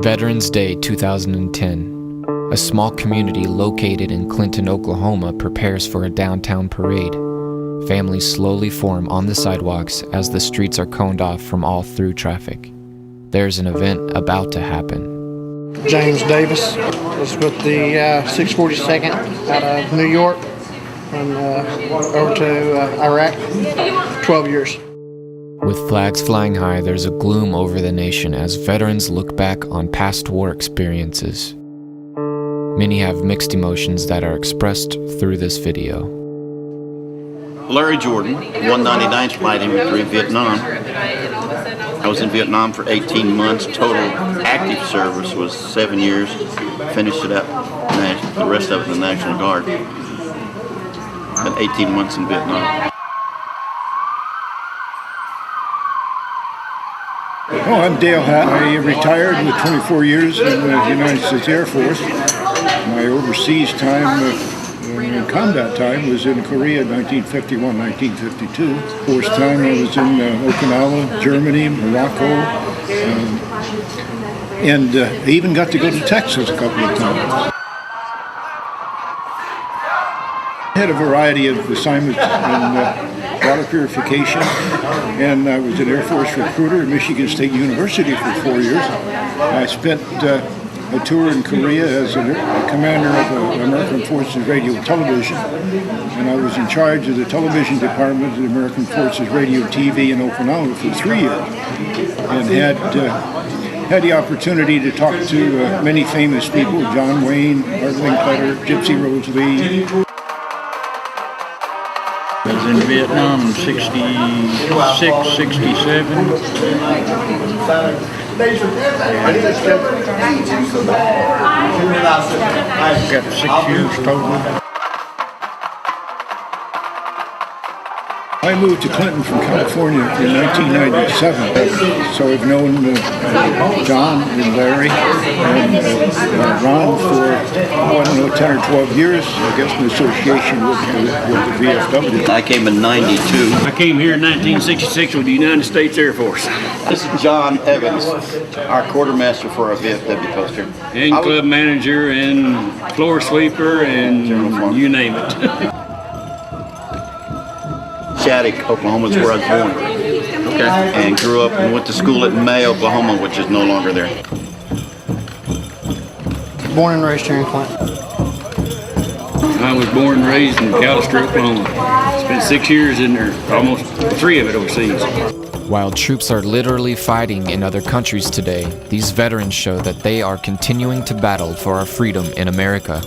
Veterans Day 2010. A small community located in Clinton, Oklahoma prepares for a downtown parade. Families slowly form on the sidewalks as the streets are coned off from all through traffic. There's an event about to happen. James Davis was with the 642nd out of New York and over to Iraq, 12 years. With flags flying high, there's a gloom over the nation as veterans look back on past war experiences. Many have mixed emotions that are expressed through this video. Larry Jordan, 199th Flight Infantry, Vietnam. I was in Vietnam for 18 months. Total active service was 7 years. Finished it up, the rest of it in the National Guard. Been 18 months in Vietnam. Oh, I'm Dale Hatt. I retired with 24 years in the United States Air Force. My overseas time, combat time, was in Korea, 1951, 1952. Force time, I was in Okinawa, Germany, Morocco, and I even got to go to Texas a couple of times. I had a variety of assignments in water purification, and I was an Air Force recruiter at Michigan State University for 4 years. I spent a tour in Korea as a commander of the American Forces Radio and Television, and I was in charge of the television department of the American Forces Radio TV in Okinawa for 3 years, and had the opportunity to talk to many famous people: John Wayne, Art Linkletter, Gypsy Rose Lee. I was in Vietnam in 66, 67. Got 6 years total. I moved to Clinton from California in 1997, so I've known John and Larry and Ron for 10 or 12 years, I guess, in association with the VFW. I came in 92. I came here in 1966 with the United States Air Force. This is John Evans, our quartermaster for our VFW poster. And club manager and floor sweeper and you name it. Shattuck, Oklahoma is where I was born. Okay. And grew up and went to school at May, Oklahoma, which is no longer there. Born and raised here in Clinton. I was born and raised in Callister, Oklahoma. Spent 6 years in there, almost 3 of it overseas. While troops are literally fighting in other countries today, these veterans show that they are continuing to battle for our freedom in America.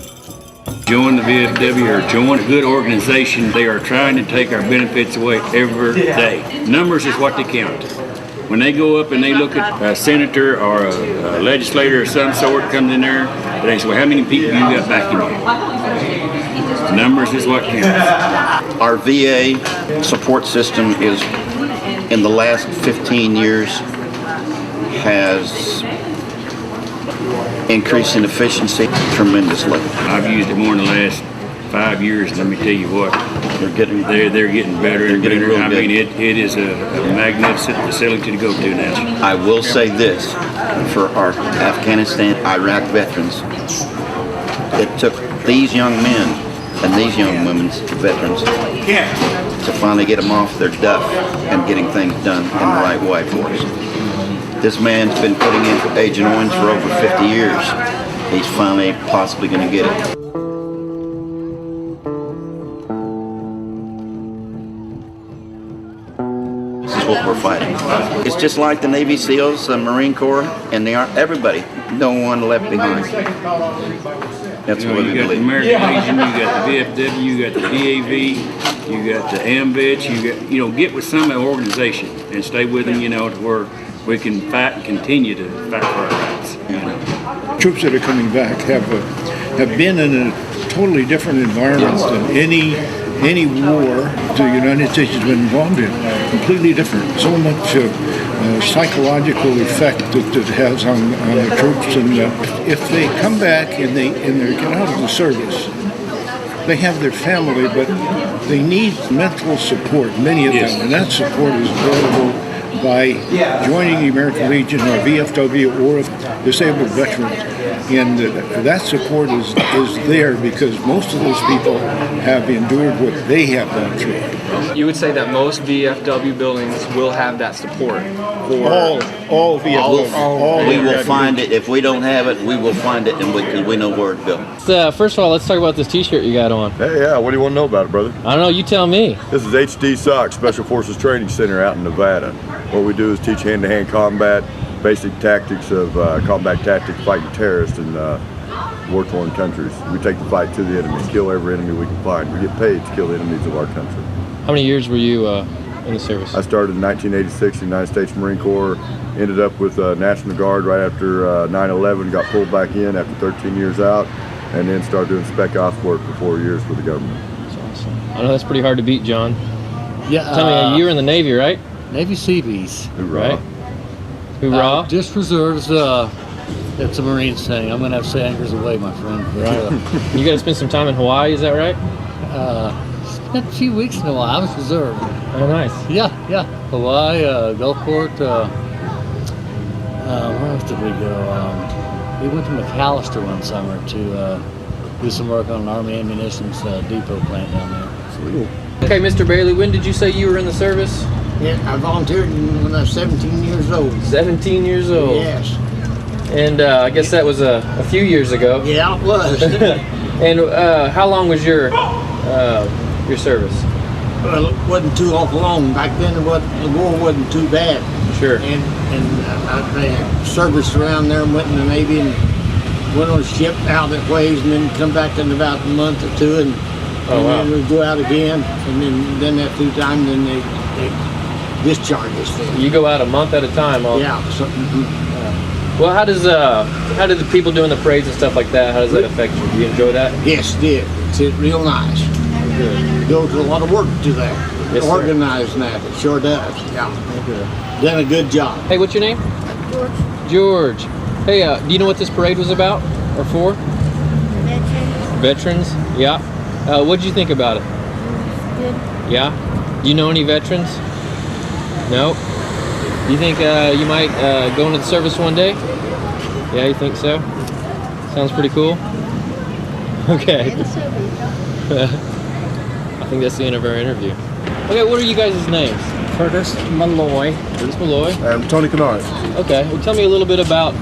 Join the VFW or join a good organization. They are trying to take our benefits away every day. Numbers is what they count. When they go up and they look at a senator or a legislator of some sort comes in there, they say, well, how many people you got backing you? Numbers is what counts. Our VA support system is, in the last 15 years, has increased in efficiency tremendously. I've used it more in the last 5 years, and let me tell you what, they're getting better and better. I mean, it is a magnificent facility to go to now. I will say this, for our Afghanistan, Iraq veterans, it took these young men and these young women's veterans to finally get them off their duff and getting things done in the right way for us. This man's been putting in for Agent Orange for over 50 years. He's finally possibly going to get it. This is what we're fighting. It's just like the Navy SEALs, the Marine Corps, and everybody. No one left behind. That's what you got the American Legion, you got the VFW, you got the DAV, you got the AMVETS, get with some organization and stay with them, to where we can fight and continue to fight for our rights. Troops that are coming back have been in a totally different environment than any war the United States has been involved in. Completely different. So much psychological effect that it has on the troops. And if they come back and they get out of the service, they have their family, but they need mental support, many of them, and that support is available by joining the American Legion or VFW or disabled veterans. And that support is there because most of those people have endured what they have gone through. You would say that most VFW buildings will have that support for All VFW. We will find it. If we don't have it, we will find it, and because we know where to go. First of all, let's talk about this T-shirt you got on. Hey, yeah, what do you want to know about it, brother? I don't know. You tell me. This is HD SOC, Special Forces Training Center out in Nevada. What we do is teach hand-to-hand combat, basic tactics of combat tactics, fighting terrorists in war-torn countries. We take the fight to the enemy, kill every enemy we can find. We get paid to kill the enemies of our country. How many years were you in the service? I started in 1986 in the United States Marine Corps, ended up with National Guard right after 9/11, got pulled back in after 13 years out, and then started doing spec ops work for 4 years for the government. That's awesome. I know that's pretty hard to beat, John. Yeah. Tell me, you were in the Navy, right? Navy Seabees. Right. Hoorah. Just reserves. That's a Marine saying. I'm gonna have to say anchors away, my friend. But, You got to spend some time in Hawaii, is that right? spent a few weeks in Hawaii. I was reserved. Oh, nice. Yeah. Hawaii, Gulfport. Where else did we go? We went to McAllister one summer to do some work on an Army ammunitions depot plant down there. Sweet. Okay, Mr. Bailey, when did you say you were in the service? Yeah, I volunteered when I was 17 years old. 17 years old. Yes. And I guess that was a few years ago. Yeah, it was. And how long was your service? Well, it wasn't too awful long. Back then, the war wasn't too bad. Sure. And I serviced around there and went in the Navy and went on a ship out that ways and then come back in about a month or two and then we'd go out again and then after time then they discharge us. You go out a month at a time. Yeah. So, Well, how do the people doing the parades and stuff like that? How does that affect you? Do you enjoy that? yes, it did. It's real nice. Good. Goes a lot of work to that. Yes, sir. Organizing that. It sure does. Yeah. Done a good job. Hey, what's your name? George. Hey, do you know what this parade was about or for? Veterans. Yeah. What did you think about it? Good. Yeah. Do you know any veterans? No. Do you think you might go into the service one day? Yeah, you think so? Sounds pretty cool. Okay. I think that's the end of our interview. Okay, what are you guys' names? Curtis Malloy. Curtis Malloy. I'm Tony Kennard. Okay, well, tell me a little bit about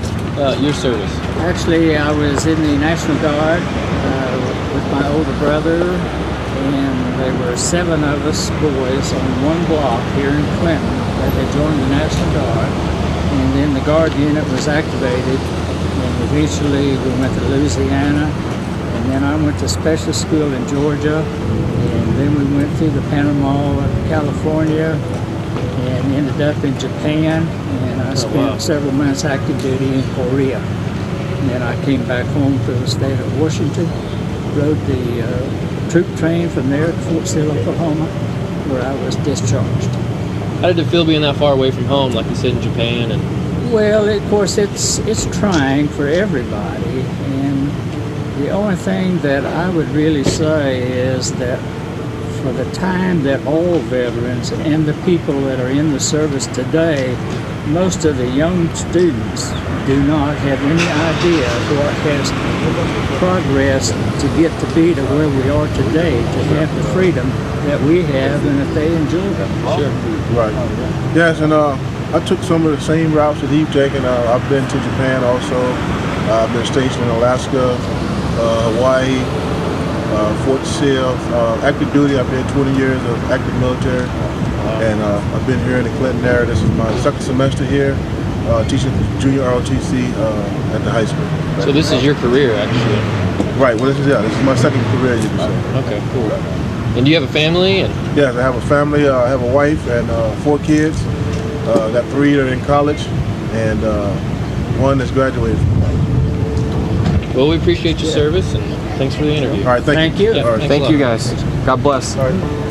your service. Actually, I was in the National Guard with my older brother, and there were 7 of us boys on one block here in Clinton that had joined the National Guard. And then the Guard unit was activated, and eventually we went to Louisiana, and then I went to special school in Georgia, and then we went through the Panama, California, and ended up in Japan, and I spent several months active duty in Korea. And then I came back home to the state of Washington, rode the troop train from there to Fort Sill, Oklahoma, where I was discharged. How did it feel being that far away from home, like you said, in Japan? And Well, of course, it's trying for everybody, and the only thing that I would really say is that for the time that all veterans and the people that are in the service today, most of the young students do not have any idea what has progressed to get to be to where we are today, to have the freedom that we have and that they enjoy. sure. Right. Yes, and I took some of the same routes that he's taken. I've been to Japan also. I've been stationed in Alaska, Hawaii, Fort Sill. Active duty, I've been 20 years of active military. And I've been here in the Clinton area. This is my second semester here, teaching junior ROTC at the high school. So this is your career, actually. Right, well this is my second career, you can say. Okay, cool. And do you have a family? And Yes, I have a family. I have a wife and 4 kids. Got 3 that are in college, and 1 that's graduated. well, we appreciate your service, and thanks for the interview. All right, thank you. Thank you. Yeah, All right. thanks a Thank lot. you guys. God bless. All right.